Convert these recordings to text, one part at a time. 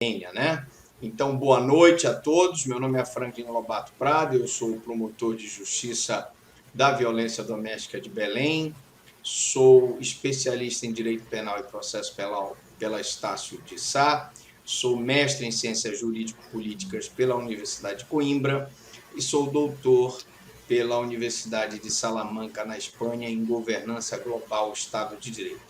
Penha, né? Então, boa noite a todos. Meu nome é Franklin Lobato Prado, eu sou o promotor de justiça da violência doméstica de Belém, sou especialista em direito penal e processo penal pela Estácio de Sá, sou mestre em ciências jurídico-políticas pela Universidade de Coimbra e sou doutor pela Universidade de Salamanca, na Espanha, em governança global, Estado de Direito.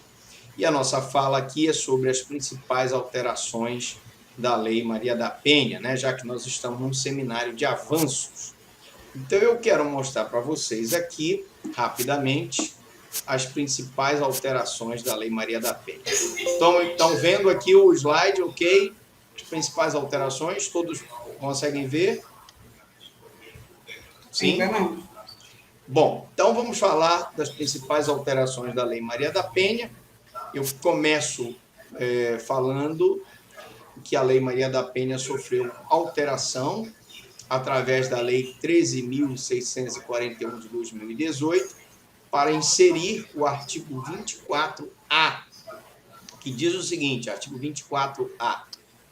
E a nossa fala aqui é sobre as principais alterações da Lei Maria da Penha, né? Já que nós estamos num seminário de avanços. Então, eu quero mostrar para vocês aqui, rapidamente, as principais alterações da Lei Maria da Penha. Estão vendo aqui o slide, ok? As principais alterações, todos conseguem ver? Sim? Ainda não. Bom, então vamos falar das principais alterações da Lei Maria da Penha. Eu começo falando que a Lei Maria da Penha sofreu alteração através da Lei 13.641 de 2018 para inserir o artigo 24A, que diz o seguinte, artigo 24A,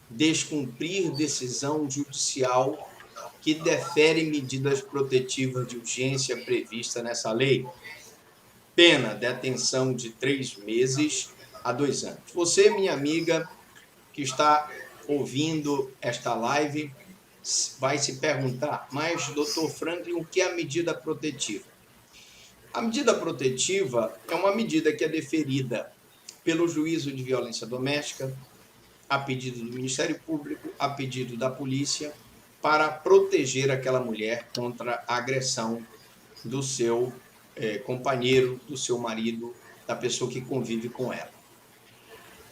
descumprir decisão judicial que defere medidas protetivas de urgência prevista nessa lei. Pena, detenção de 3 meses a 2 anos. Você, minha amiga, que está ouvindo esta live, vai se perguntar, mas, doutor Franklin, o que é a medida protetiva? A medida protetiva é uma medida que é deferida pelo juízo de violência doméstica, a pedido do Ministério Público, a pedido da polícia, para proteger aquela mulher contra a agressão do seu companheiro, do seu marido, da pessoa que convive com ela.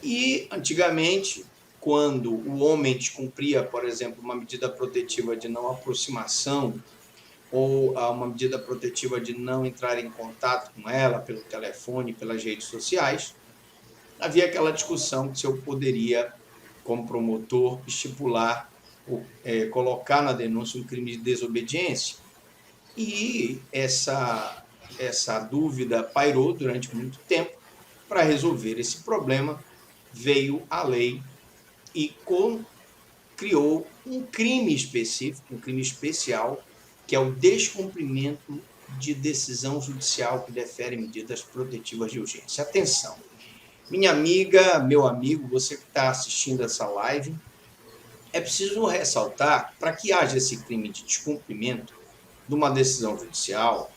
E, antigamente, quando o homem descumpria, por exemplo, uma medida protetiva de não aproximação ou uma medida protetiva de não entrar em contato com ela pelo telefone, pelas redes sociais, havia aquela discussão se eu poderia, como promotor, estipular, colocar na denúncia um crime de desobediência. E essa dúvida pairou durante muito tempo. Para resolver esse problema, veio a lei e criou um crime específico, um crime especial, que é o descumprimento de decisão judicial que defere medidas protetivas de urgência. Atenção, minha amiga, meu amigo, você que está assistindo essa live, é preciso ressaltar, para que haja esse crime de descumprimento de uma decisão judicial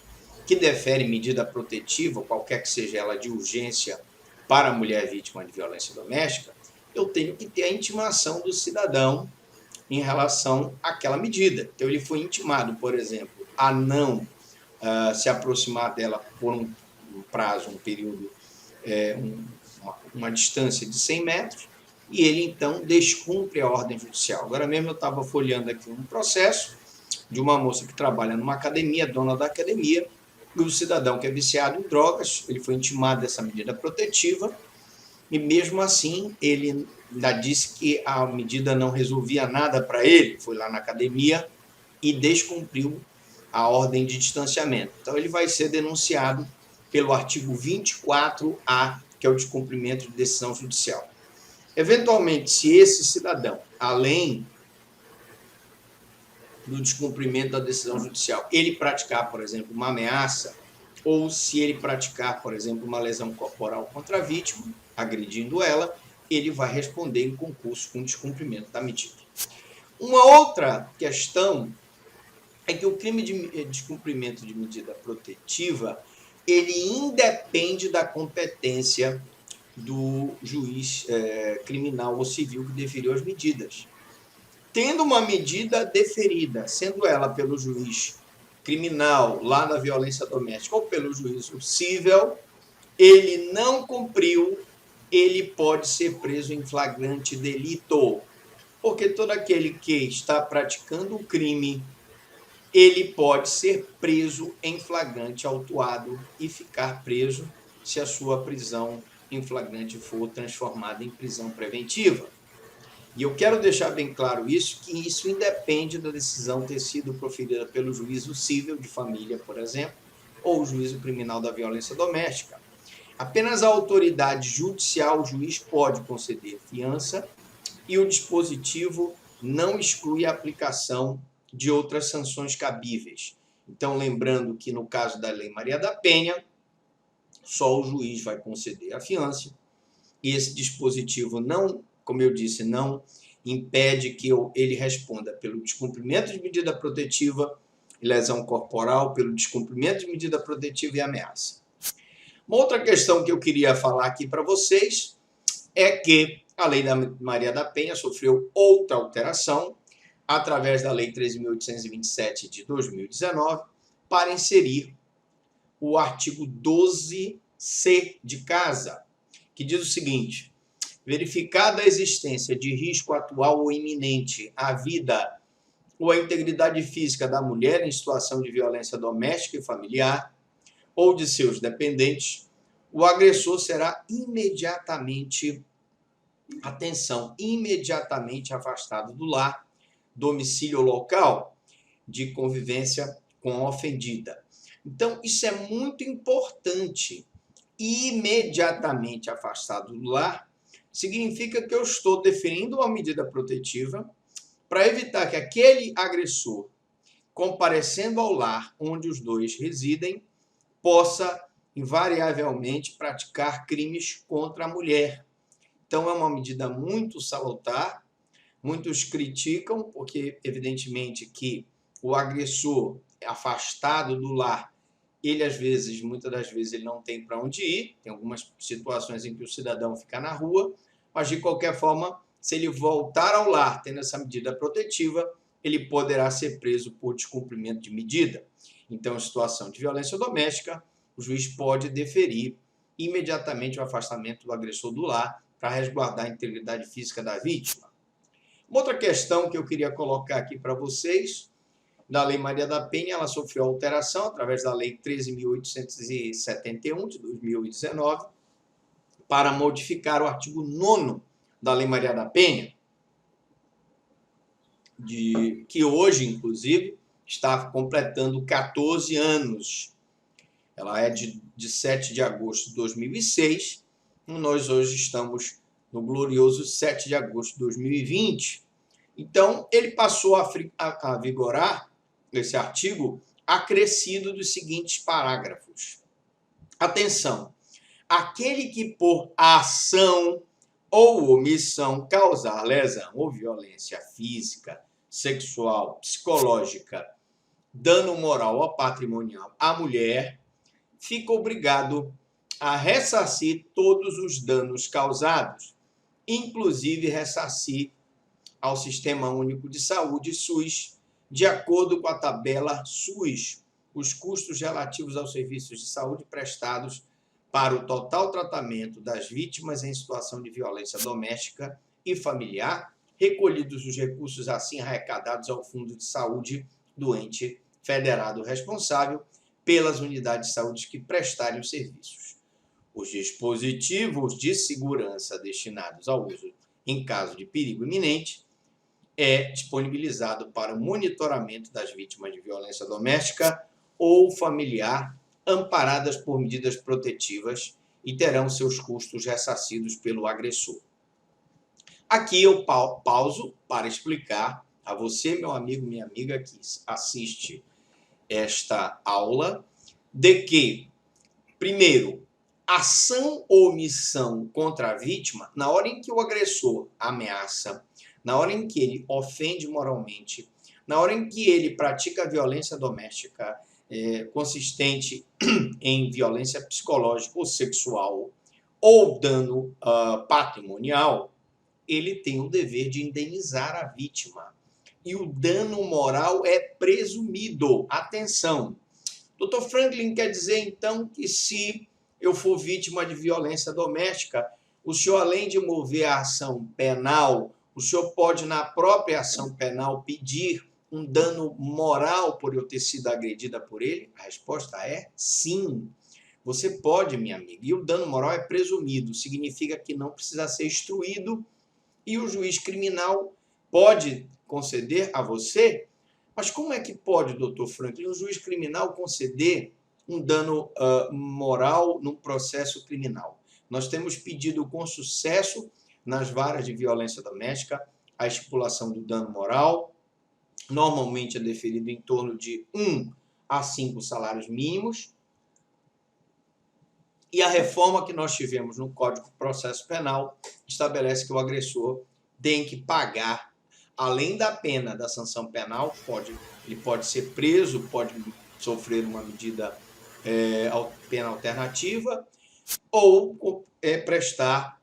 que defere medida protetiva, qualquer que seja ela de urgência para a mulher vítima de violência doméstica, eu tenho que ter a intimação do cidadão em relação àquela medida. Então, ele foi intimado, por exemplo, a não se aproximar dela por um prazo, um período, uma distância de 100 metros, e ele, então, descumpre a ordem judicial. Agora mesmo eu estava folheando aqui um processo de uma moça que trabalha numa academia, dona da academia, e o cidadão que é viciado em drogas, ele foi intimado dessa medida protetiva, e mesmo assim ele ainda disse que a medida não resolvia nada para ele, foi lá na academia e descumpriu a ordem de distanciamento. Então ele vai ser denunciado pelo artigo 24A, que é o descumprimento de decisão judicial. Eventualmente, se esse cidadão, além do descumprimento da decisão judicial, ele praticar, por exemplo, uma ameaça, ou se ele praticar, por exemplo, uma lesão corporal contra a vítima, agredindo ela, ele vai responder em concurso com descumprimento da medida. Uma outra questão é que o crime de descumprimento de medida protetiva, ele independe da competência do juiz criminal ou civil que deferiu as medidas. Tendo uma medida deferida, sendo ela pelo juiz criminal, lá na violência doméstica, ou pelo juízo civil, ele não cumpriu, ele pode ser preso em flagrante delito. Porque todo aquele que está praticando um crime, ele pode ser preso em flagrante autuado e ficar preso se a sua prisão em flagrante for transformada em prisão preventiva. E eu quero deixar bem claro isso, que isso independe da decisão ter sido proferida pelo juízo civil de família, por exemplo, ou o juízo criminal da violência doméstica. Apenas a autoridade judicial, o juiz, pode conceder fiança e o dispositivo não exclui a aplicação de outras sanções cabíveis. Então, lembrando que no caso da Lei Maria da Penha, só o juiz vai conceder a fiança, e esse dispositivo não, como eu disse, não impede que ele responda pelo descumprimento de medida protetiva e lesão corporal, pelo descumprimento de medida protetiva e ameaça. Uma outra questão que eu queria falar aqui para vocês é que a Lei da Maria da Penha sofreu outra alteração através da Lei 13.827 de 2019 para inserir o artigo 12C de casa, que diz o seguinte: verificada a existência de risco atual ou iminente à vida ou à integridade física da mulher em situação de violência doméstica e familiar ou de seus dependentes, o agressor será imediatamente, atenção, imediatamente afastado do lar, domicílio local de convivência com a ofendida. Então, isso é muito importante. Imediatamente afastado do lar significa que eu estou definindo uma medida protetiva para evitar que aquele agressor, comparecendo ao lar onde os dois residem, possa invariavelmente praticar crimes contra a mulher. Então, é uma medida muito salutar. Muitos criticam, porque, evidentemente, que o agressor afastado do lar, ele, às vezes, muitas das vezes, ele não tem para onde ir. Tem algumas situações em que o cidadão fica na rua, mas, de qualquer forma, se ele voltar ao lar tendo essa medida protetiva, ele poderá ser preso por descumprimento de medida. Então, em situação de violência doméstica, o juiz pode deferir imediatamente o afastamento do agressor do lar para resguardar a integridade física da vítima. Uma outra questão que eu queria colocar aqui para vocês, da Lei Maria da Penha, ela sofreu alteração através da Lei 13.871 de 2019 para modificar o artigo 9º da Lei Maria da Penha, que hoje, inclusive, está completando 14 anos. Ela é de 7 de agosto de 2006, e nós hoje estamos no glorioso 7 de agosto de 2020. Então, ele passou a vigorar, esse artigo, acrescido dos seguintes parágrafos. Atenção! Aquele que por ação ou omissão causar lesão ou violência física, sexual, psicológica, dano moral ou patrimonial à mulher, fica obrigado a ressarcir todos os danos causados, inclusive ressarcir ao Sistema Único de Saúde, SUS, de acordo com a tabela SUS, os custos relativos aos serviços de saúde prestados para o total tratamento das vítimas em situação de violência doméstica e familiar, recolhidos os recursos assim arrecadados ao Fundo de Saúde do ente federado responsável pelas unidades de saúde que prestarem os serviços. Os dispositivos de segurança destinados ao uso em caso de perigo iminente é disponibilizado para o monitoramento das vítimas de violência doméstica ou familiar amparadas por medidas protetivas e terão seus custos ressarcidos pelo agressor. Aqui eu pauso para explicar a você, meu amigo, minha amiga, que assiste esta aula, de que, primeiro, ação ou omissão contra a vítima, na hora em que o agressor ameaça, na hora em que ele ofende moralmente, na hora em que ele pratica violência doméstica consistente em violência psicológica ou sexual ou dano patrimonial, ele tem o dever de indenizar a vítima. E o dano moral é presumido. Atenção! Dr. Franklin quer dizer, então, que se eu for vítima de violência doméstica, o senhor, além de mover a ação penal, o senhor pode, na própria ação penal, pedir um dano moral por eu ter sido agredida por ele? A resposta é sim. Você pode, minha amiga. E o dano moral é presumido, significa que não precisa ser instruído e o juiz criminal pode conceder a você. Mas como é que pode, doutor Franklin, um juiz criminal conceder um dano moral num processo criminal? Nós temos pedido com sucesso nas varas de violência doméstica a estipulação do dano moral, normalmente é deferido em torno de 1 a 5 salários mínimos, e a reforma que nós tivemos no Código de Processo Penal estabelece que o agressor tem que pagar, além da pena da sanção penal, ele pode ser preso, pode sofrer uma medida, pena alternativa, ou prestar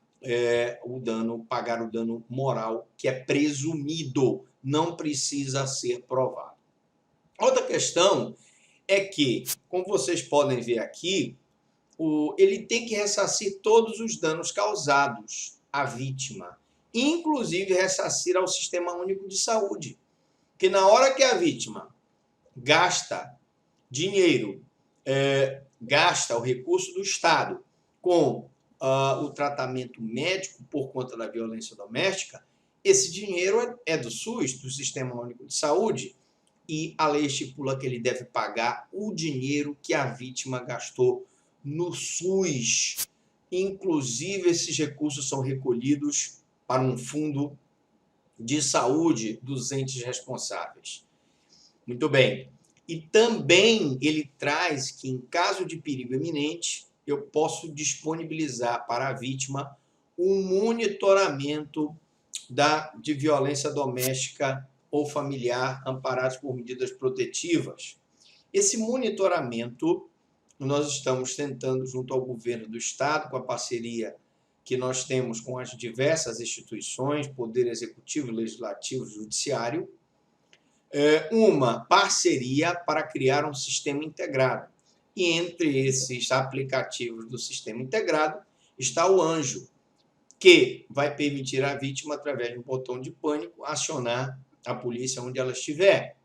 o dano, pagar o dano moral, que é presumido, não precisa ser provado. Outra questão é que, como vocês podem ver aqui, ele tem que ressarcir todos os danos causados à vítima, inclusive ressarcir ao Sistema Único de Saúde, que na hora que a vítima gasta dinheiro, gasta o recurso do Estado com o tratamento médico por conta da violência doméstica, esse dinheiro é do SUS, do Sistema Único de Saúde, e a lei estipula que ele deve pagar o dinheiro que a vítima gastou no SUS. Inclusive, esses recursos são recolhidos para um fundo de saúde dos entes responsáveis. Muito bem. E também ele traz que, em caso de perigo iminente, eu posso disponibilizar para a vítima um monitoramento de violência doméstica ou familiar amparados por medidas protetivas. Esse monitoramento nós estamos tentando, junto ao governo do Estado, com a parceria que nós temos com as diversas instituições, Poder Executivo, Legislativo, Judiciário, uma parceria para criar um sistema integrado. E entre esses aplicativos do sistema integrado está o Anjo, que vai permitir à vítima, através de um botão de pânico, acionar a polícia onde ela estiver.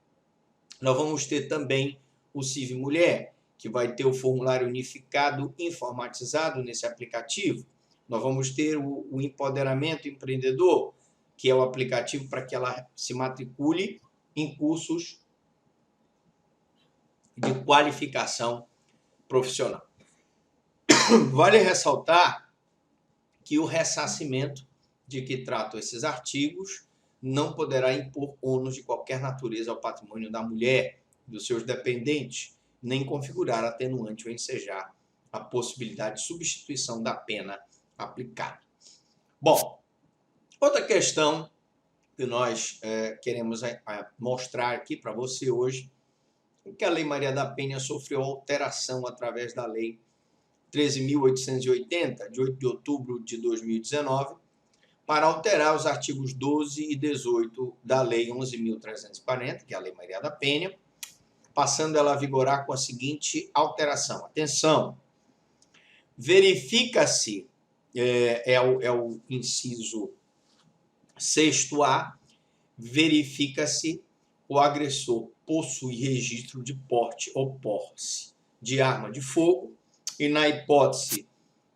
Nós vamos ter também o CIV Mulher, que vai ter o formulário unificado informatizado nesse aplicativo. Nós vamos ter o Empoderamento Empreendedor, que é o aplicativo para que ela se matricule em cursos de qualificação profissional. Vale ressaltar que o ressarcimento de que tratam esses artigos não poderá impor ônus de qualquer natureza ao patrimônio da mulher e dos seus dependentes, nem configurar atenuante ou ensejar a possibilidade de substituição da pena aplicada. Bom, outra questão que nós queremos mostrar aqui para você hoje é que a Lei Maria da Penha sofreu alteração através da Lei 13.880, de 8 de outubro de 2019, para alterar os artigos 12 e 18 da Lei 11.340, que é a Lei Maria da Penha, passando ela a vigorar com a seguinte alteração. Atenção! Verifica-se, o inciso 6º-A, verifica-se o agressor possui registro de porte ou posse de arma de fogo e, na hipótese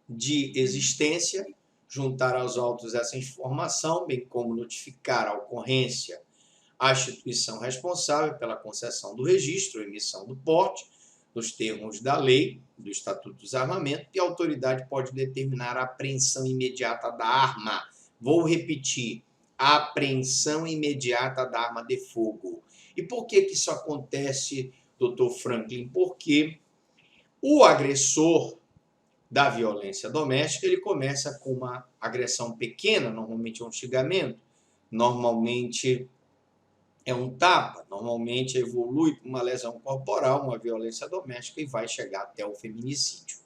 de existência, juntar aos autos essa informação, bem como notificar a ocorrência à instituição responsável pela concessão do registro, emissão do porte, nos termos da lei, do Estatuto dos Armamentos, e a autoridade pode determinar a apreensão imediata da arma. Vou repetir, a apreensão imediata da arma de fogo. E por que isso acontece, Dr. Franklin? Porque o agressor da violência doméstica, ele começa com uma agressão pequena, normalmente é um xingamento, normalmente é um tapa, normalmente evolui para uma lesão corporal, uma violência doméstica e vai chegar até o feminicídio.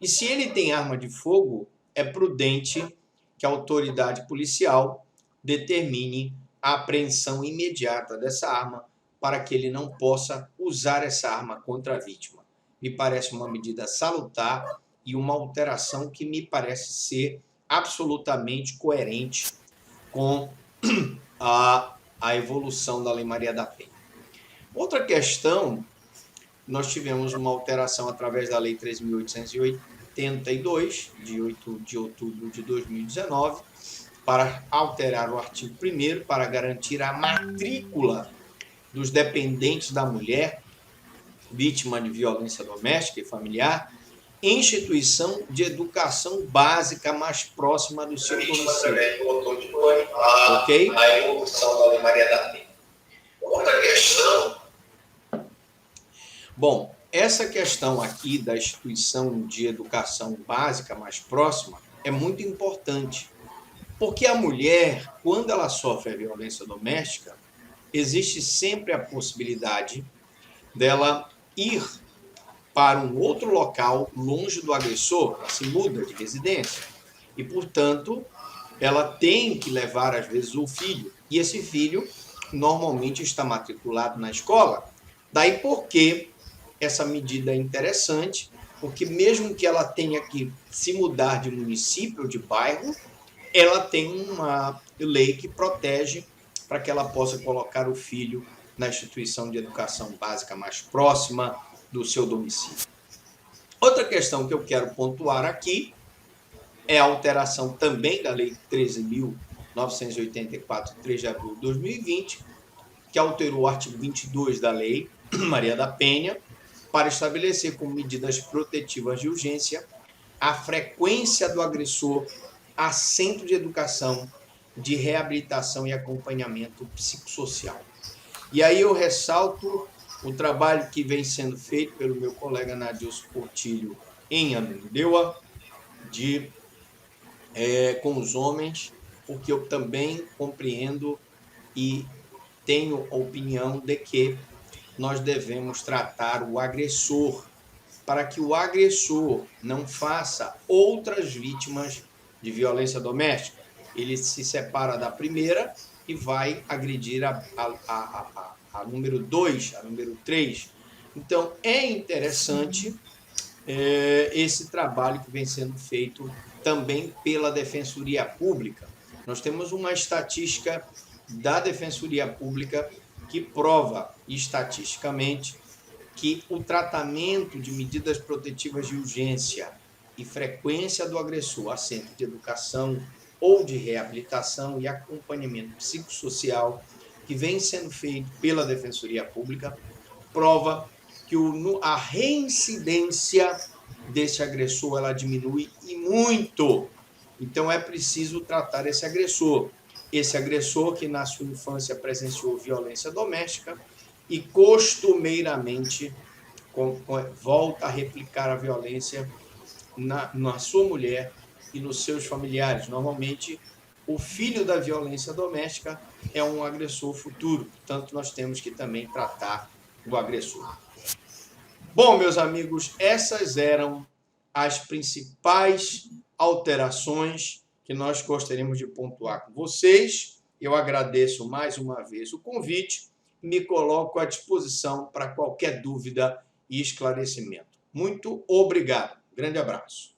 E se ele tem arma de fogo, é prudente que a autoridade policial determine a apreensão imediata dessa arma para que ele não possa usar essa arma contra a vítima. Me parece uma medida salutar e uma alteração que me parece ser absolutamente coerente com a evolução da Lei Maria da Penha. Outra questão, nós tivemos uma alteração através da Lei 13.882, de 8 de outubro de 2019, para alterar o artigo 1º para garantir a matrícula dos dependentes da mulher vítima de violência doméstica e familiar instituição de educação básica mais próxima do seu domicílio. Ok? A evolução da Lei Maria da Penha. Outra questão. Bom, essa questão aqui da instituição de educação básica mais próxima é muito importante, porque a mulher, quando ela sofre a violência doméstica, existe sempre a possibilidade dela ir para um outro local longe do agressor, ela se muda de residência e, portanto, ela tem que levar, às vezes, o filho. E esse filho normalmente está matriculado na escola. Daí porque essa medida é interessante, porque mesmo que ela tenha que se mudar de município ou de bairro, ela tem uma lei que protege para que ela possa colocar o filho na instituição de educação básica mais próxima do seu domicílio. Outra questão que eu quero pontuar aqui é a alteração também da Lei 13.984, 3 de abril de 2020, que alterou o artigo 22 da Lei Maria da Penha para estabelecer como medidas protetivas de urgência a frequência do agressor a centro de educação, de reabilitação e acompanhamento psicossocial. E aí eu ressalto o trabalho que vem sendo feito pelo meu colega Nadilson Portilho em Ananindeua, com os homens, porque eu também compreendo e tenho a opinião de que nós devemos tratar o agressor para que o agressor não faça outras vítimas de violência doméstica. Ele se separa da primeira e vai agredir a número 2, a número 3. Então, é interessante esse trabalho que vem sendo feito também pela Defensoria Pública. Nós temos uma estatística da Defensoria Pública que prova estatisticamente que o tratamento de medidas protetivas de urgência e frequência do agressor a centro de educação ou de reabilitação e acompanhamento psicossocial que vem sendo feito pela Defensoria Pública prova que a reincidência desse agressor ela diminui e muito. Então é preciso tratar esse agressor que na sua infância presenciou violência doméstica e costumeiramente volta a replicar a violência na sua mulher e nos seus familiares. Normalmente, o filho da violência doméstica é um agressor futuro, portanto, nós temos que também tratar o agressor. Bom, meus amigos, essas eram as principais alterações que nós gostaríamos de pontuar com vocês. Eu agradeço mais uma vez o convite e me coloco à disposição para qualquer dúvida e esclarecimento. Muito obrigado. Grande abraço.